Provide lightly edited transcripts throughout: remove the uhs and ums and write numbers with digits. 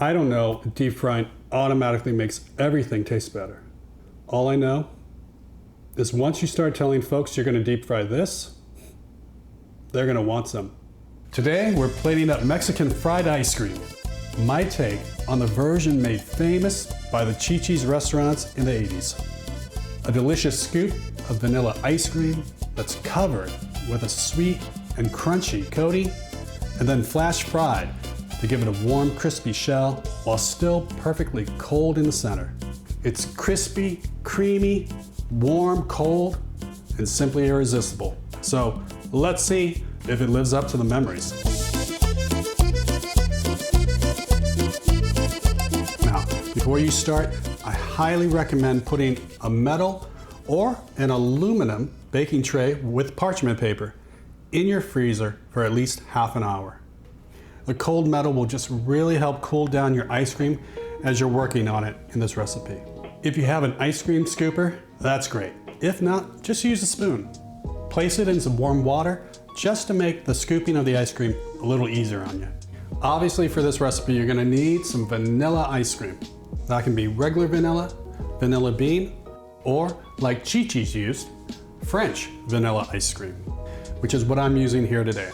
I don't know if deep frying automatically makes everything taste better. All I know is once you start telling folks you're going to deep fry this, they're going to want some. Today we're plating up Mexican fried ice cream. My take on the version made famous by the Chi-Chi's restaurants in the 80s. A delicious scoop of vanilla ice cream that's covered with a sweet and crunchy coating, and then flash fried to give it a warm, crispy shell while still perfectly cold in the center. It's crispy, creamy, warm, cold, and simply irresistible. So let's see if it lives up to the memories. Now, before you start, I highly recommend putting a metal or an aluminum baking tray with parchment paper in your freezer for at least half an hour. The cold metal will just really help cool down your ice cream as you're working on it in this recipe. If you have an ice cream scooper, that's great. If not, just use a spoon. Place it in some warm water just to make the scooping of the ice cream a little easier on you. Obviously for this recipe, you're gonna need some vanilla ice cream. That can be regular vanilla, vanilla bean, or like Chi-Chi's used, French vanilla ice cream, which is what I'm using here today.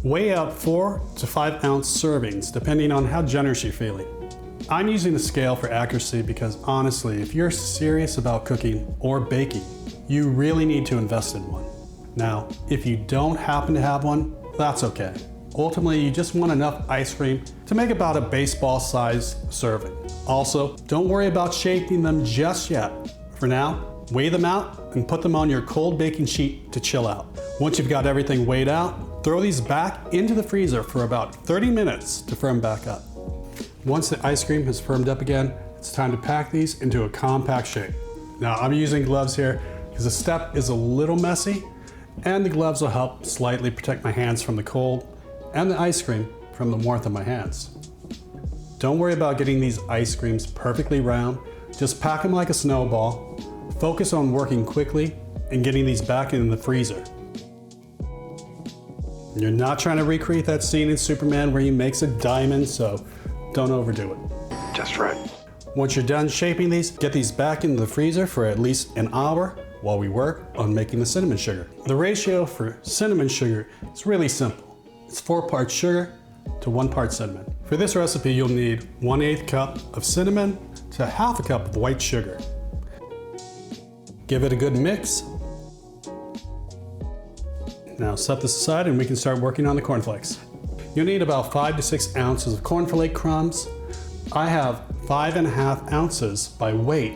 Weigh out 4 to 5 ounce servings, depending on how generous you're feeling. I'm using a scale for accuracy because honestly, if you're serious about cooking or baking, you really need to invest in one. Now, if you don't happen to have one, that's okay. Ultimately, you just want enough ice cream to make about a baseball-sized serving. Also, don't worry about shaping them just yet. For now, weigh them out and put them on your cold baking sheet to chill out. Once you've got everything weighed out, throw these back into the freezer for about 30 minutes to firm back up. Once the ice cream has firmed up again, it's time to pack these into a compact shape. Now, I'm using gloves here because the step is a little messy, and the gloves will help slightly protect my hands from the cold and the ice cream from the warmth of my hands. Don't worry about getting these ice creams perfectly round. Just pack them like a snowball. Focus on working quickly and getting these back in the freezer. You're not trying to recreate that scene in Superman where he makes a diamond, so don't overdo it. Just right. Once you're done shaping these, get these back into the freezer for at least an hour while we work on making the cinnamon sugar. The ratio for cinnamon sugar is really simple. It's 4 parts sugar to 1 part cinnamon. For this recipe, you'll need 1/8 cup of cinnamon to 1/2 cup of white sugar. Give it a good mix. Now set this aside and we can start working on the cornflakes. You'll need about 5 to 6 ounces of cornflake crumbs. I have 5.5 ounces by weight,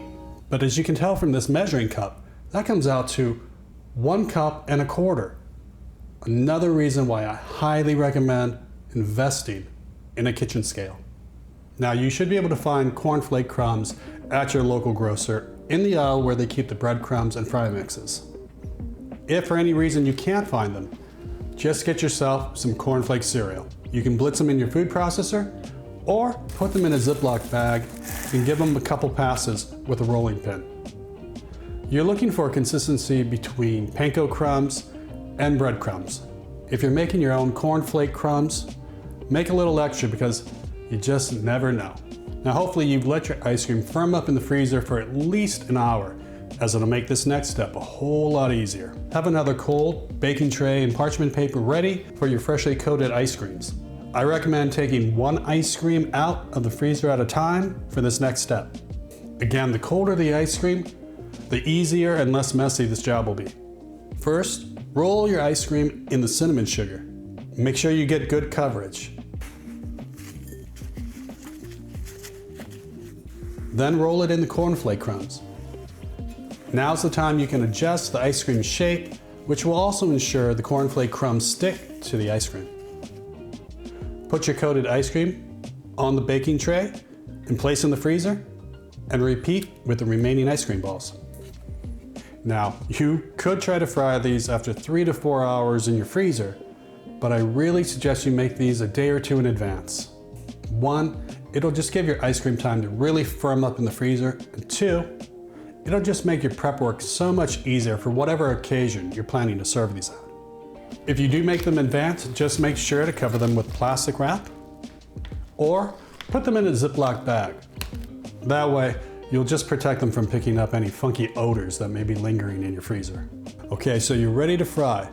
but as you can tell from this measuring cup, that comes out to 1 cup and a quarter. Another reason why I highly recommend investing in a kitchen scale. Now you should be able to find cornflake crumbs at your local grocer in the aisle where they keep the breadcrumbs and fry mixes. If for any reason you can't find them, just get yourself some cornflake cereal. You can blitz them in your food processor or put them in a Ziploc bag and give them a couple passes with a rolling pin. You're looking for a consistency between panko crumbs and breadcrumbs. If you're making your own cornflake crumbs, make a little extra because you just never know. Now hopefully you've let your ice cream firm up in the freezer for at least an hour, as it'll make this next step a whole lot easier. Have another cold baking tray and parchment paper ready for your freshly coated ice creams. I recommend taking 1 ice cream out of the freezer at a time for this next step. Again, the colder the ice cream, the easier and less messy this job will be. First, roll your ice cream in the cinnamon sugar. Make sure you get good coverage. Then roll it in the cornflake crumbs. Now's the time you can adjust the ice cream shape, which will also ensure the cornflake crumbs stick to the ice cream. Put your coated ice cream on the baking tray and place in the freezer, and repeat with the remaining ice cream balls. Now, you could try to fry these after 3 to 4 hours in your freezer, but I really suggest you make these a day or 2 in advance. 1, it'll just give your ice cream time to really firm up in the freezer, and 2, it'll just make your prep work so much easier for whatever occasion you're planning to serve these at. If you do make them in advance, just make sure to cover them with plastic wrap, or put them in a Ziploc bag. That way, you'll just protect them from picking up any funky odors that may be lingering in your freezer. Okay, so you're ready to fry.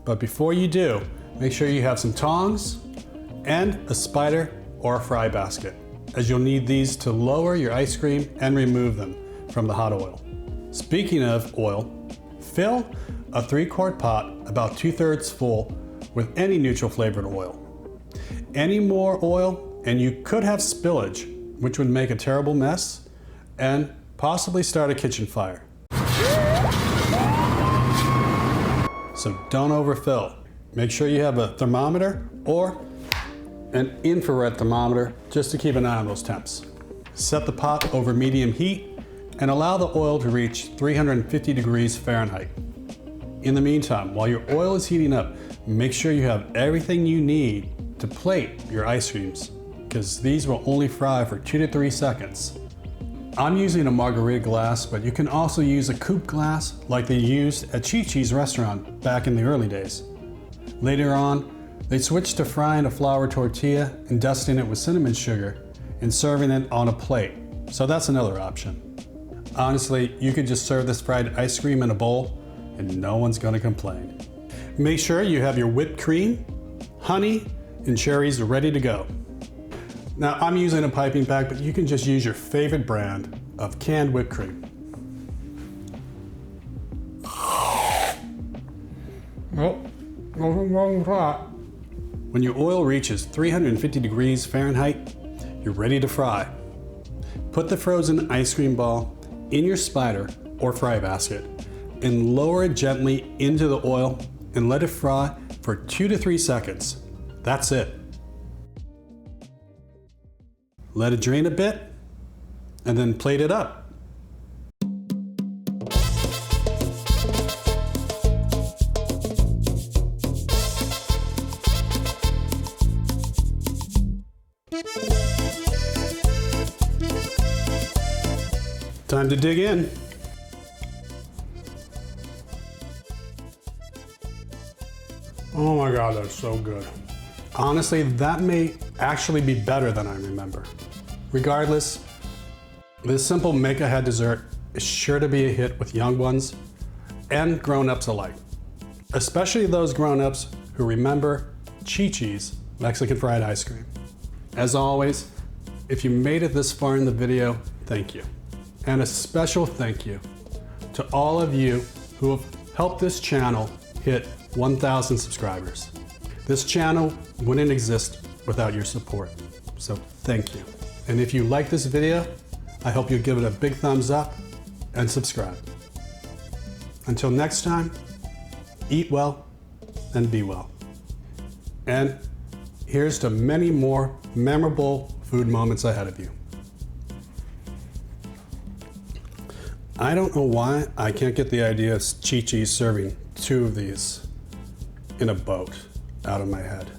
But before you do, make sure you have some tongs and a spider or a fry basket, as you'll need these to lower your ice cream and remove them from the hot oil. Speaking of oil, fill a 3-quart pot about 2/3 full with any neutral flavored oil. Any more oil and you could have spillage, which would make a terrible mess and possibly start a kitchen fire. So don't overfill. Make sure you have a thermometer or an infrared thermometer just to keep an eye on those temps. Set the pot over medium heat and allow the oil to reach 350 degrees Fahrenheit. In the meantime, while your oil is heating up, make sure you have everything you need to plate your ice creams, because these will only fry for 2 to 3 seconds. I'm using a margarita glass, but you can also use a coupe glass like they used at Chi-Chi's restaurant back in the early days. Later on, they switched to frying a flour tortilla and dusting it with cinnamon sugar and serving it on a plate. So that's another option. Honestly, you could just serve this fried ice cream in a bowl and no one's gonna complain. Make sure you have your whipped cream, honey, and cherries ready to go. Now I'm using a piping bag, but you can just use your favorite brand of canned whipped cream. Oh, nothing wrong with that. When your oil reaches 350 degrees Fahrenheit, you're ready to fry. Put the frozen ice cream ball in your spider or fry basket and lower it gently into the oil and let it fry for 2 to 3 seconds. That's it. Let it drain a bit and then plate it up. Time to dig in. Oh my God, that's so good. Honestly, that may actually be better than I remember. Regardless, this simple make-ahead dessert is sure to be a hit with young ones and grown-ups alike. Especially those grown-ups who remember Chi-Chi's Mexican fried ice cream. As always, if you made it this far in the video, thank you. And a special thank you to all of you who have helped this channel hit 1,000 subscribers. This channel wouldn't exist without your support, so thank you. And if you like this video, I hope you give it a big thumbs up and subscribe. Until next time, eat well and be well. And here's to many more memorable food moments ahead of you. I don't know why I can't get the idea of Chi-Chi serving 2 of these in a boat out of my head.